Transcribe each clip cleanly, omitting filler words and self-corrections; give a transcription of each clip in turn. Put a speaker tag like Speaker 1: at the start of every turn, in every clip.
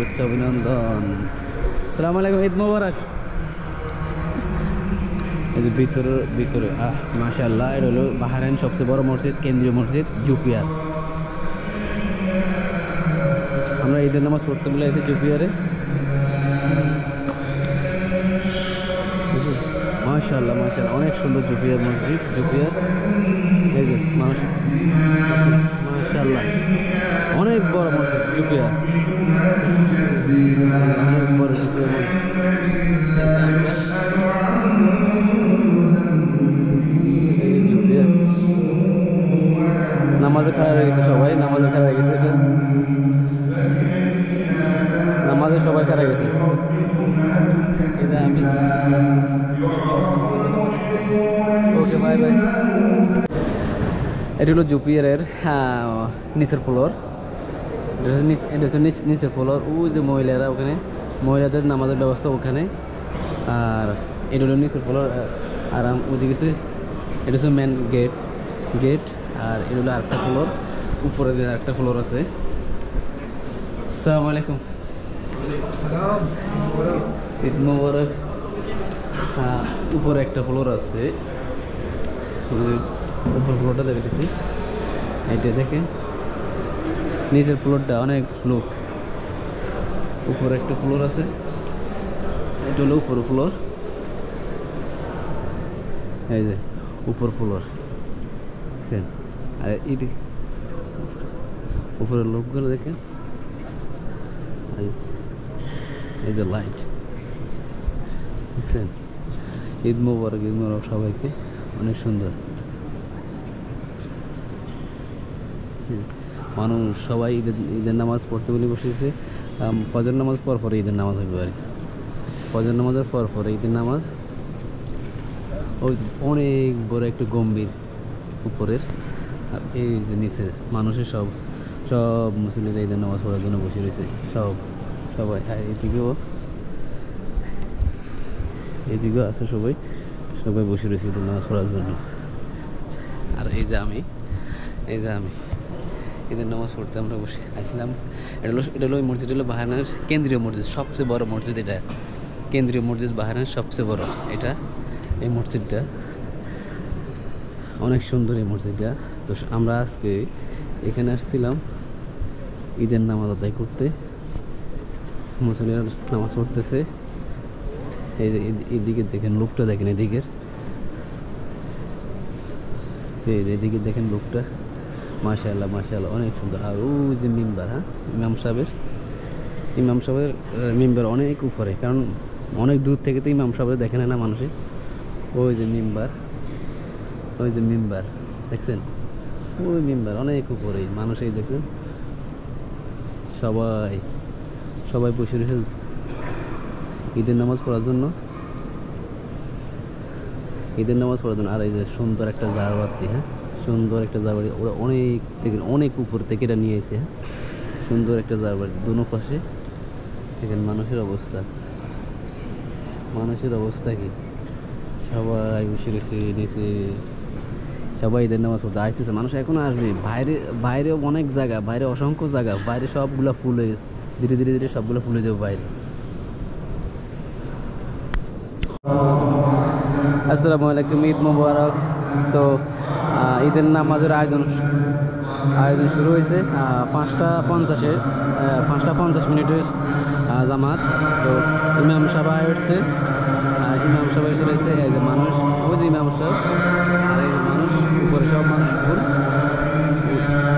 Speaker 1: শুভেচ্ছা অভিনন্দন। আসসালামু আলাইকুম, ঈদ মোবারক। এই যে ভিতরে মাশাআল্লাহ, এটা হলো বাহরাইন সবচেয়ে বড় মসজিদ, কেন্দ্রীয় মসজিদ জুপিয়ার। আমরা ঈদের নামাজ পড়তে বলে এসে জুপিয়ারে। মাশাআল্লাহ মাশাআল্লাহ, অনেক সুন্দর জুপিয়ার মসজিদ, জুপিয়ার। এই যে মানুষ, মাশাআল্লাহ অনেক বড় মসজিদ জুপিয়ার, অনেক বড় জুপিয়ার মসজিদ। নামাজে খাড়া হয়ে গেছে সবাই, নামাজে খাড়া হয়ে গেছে, এটা নামাজে সবাই খাড়া গেছে। এটা আমি ওকে, বাই বাই। এটা হলো জুপিয়ারের নিচের ফ্লোর, এটা হচ্ছে নিচের ফ্লোর। ওই যে মহিলারা, ওখানে মহিলাদের নামাজের ব্যবস্থা ওখানে। আর এটা হলো নিচের ফ্লোর। আর ওদিকে এটা হচ্ছে মেন গেট। আর এটা হলো আরেকটা ফ্লোর, উপরে যে আরেকটা ফ্লোর আছে। আসসালামু আলাইকুম, ঈদ মোবারক। হ্যাঁ, উপরে একটা ফ্লোর আছে, উপর ফ্লোরটা দেখেছি। এটা দেখেন, নিচের ফ্লোরটা অনেক লোক। উপরে একটা ফ্লোর আছে, এটা হলো উপর ফ্লোর। এই যে উপর ফ্লোর, দেখছেন? আর এটি উপরের লোকগুলো দেখেন, এই যে লাইট, দেখছেন? ঈদ মোবারক, ঈদ মোবারক সবাইকে, অনেক সুন্দর। মানুষ সবাই ঈদের নামাজ পড়তে বলে বসেছে। ফজর নামাজ পরে ঈদের নামাজ হবে আর কি। ফজর নামাজের পরে ঈদের নামাজ। ওই অনেক বড় একটা গম্ভীর উপরের। আর এই যে নিচে মানুষের সব মুসলিমরা ঈদের নামাজ পড়ার জন্য বসে রয়েছে, সবাই। আর এদিকেও আছে, সবাই বসে রয়েছে ঈদের নামাজ পড়ার জন্য। আর এই যে আমি ঈদের নামাজ পড়তে আমরা বসে আসলাম। এটা হলো মসজিদ, হলো বাহরাইনের কেন্দ্রীয় মসজিদ, সবচেয়ে বড় মসজিদ। এটা কেন্দ্রীয় মসজিদ, বাহরাইনের সবচেয়ে বড় এটা। এই মসজিদটা অনেক সুন্দর, এই মসজিদটা। তো আমরা আজকে এখানে আসছিলাম ঈদের নামাজ আদায় করতে। মুসলিমরা নামাজ পড়তেছে। এই যে এদিকে দেখেন লোকটা, দেখেন এদিকে দেখেন লোকটা। মাশাআল্লাহ মাশাআল্লাহ, অনেক সুন্দর। আর ওই যে মিম্বার, ইমাম সাহেবের মিম্বার অনেক উপরে, কারণ অনেক দূর থেকে তো ইমাম সাহেবের দেখে না মানুষে। ওই যে মিম্বার দেখছেন? ওই মিম্বার অনেক উপরে, মানুষ এই দেখেন সবাই বসে রয়েছে ঈদের নামাজ পড়ার জন্য। আর এই যে সুন্দর একটা জারবাতি, সুন্দর একটা জারবাতি, ওরা অনেক উপর থেকে এটা নিয়ে এসে। সুন্দর একটা জারবাতি, দুনো পাশে দেখেন মানুষের অবস্থা কি। সবাই বসে রয়েছে নিচে, সবাই ঈদের নামাজ পড়তে আসতেছে। মানুষ এখনো আসবে। বাইরে অনেক জায়গা, বাইরে অসংখ্য জায়গা, বাইরে সবগুলা ফুলে, ধীরে ধীরে সবগুলো ফুলে যাবে বাইরে। আসসালামু আলাইকুম, ঈদ মোবারক। তো ঈদের নামাজের আয়োজন শুরু হয়েছে 5:50 মিনিটের জামাত। তো ইমাম সাহেব আসছে, এসে রয়েছে। এই যে মানুষ, ওই যে ইমাম সাহেব, আর এই যে মানুষ উপরে, সব মানুষ ফুল।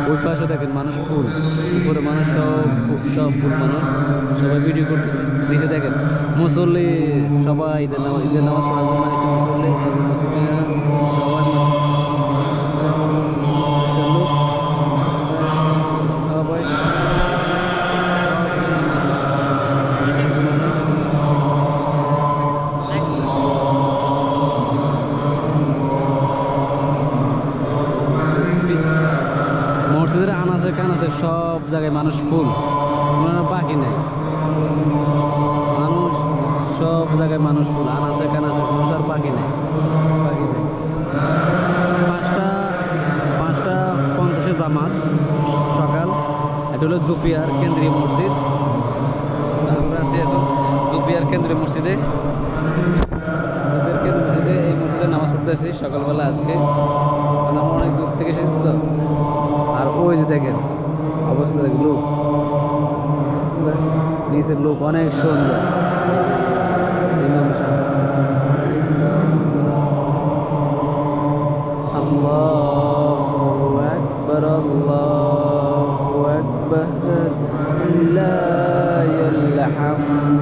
Speaker 1: ওই পাশে দেখেন মানুষ ফুল, উপরে মানুষ সব ফুল মানুষ, সবাই ভিডিও করতেছে। নিচে দেখেন মুসল্লি, সবাই ঈদের নামাজ পড়ার জন্য মুসল্লি, মসজিদের আনাচে কানাচে সব জায়গায় মানুষ ফুল, বাকি নেই। মানুষ সব জায়গায় মানুষ ফুল, আনাচে কানাচে মানুষ আর বাকি নেই। 5:50 জামাত সকাল। এটা হলো জুপিয়ার কেন্দ্রীয় মসজিদ। কেন্দ্রীয় মসজিদে এই মসজিদে নামাজ পড়তে আসি সকালবেলা আজকে, কারণ আমরা অনেক দূর থেকে এসেছি তো। আর ওই যে দেখেন অবস্থা, দেখ লোক, নিচের লোক অনেক সুন্দর। ইমাম সাহেব আল্লাহু আকবার, আল্লাহু আকবার, লিল্লাহিল হামদ।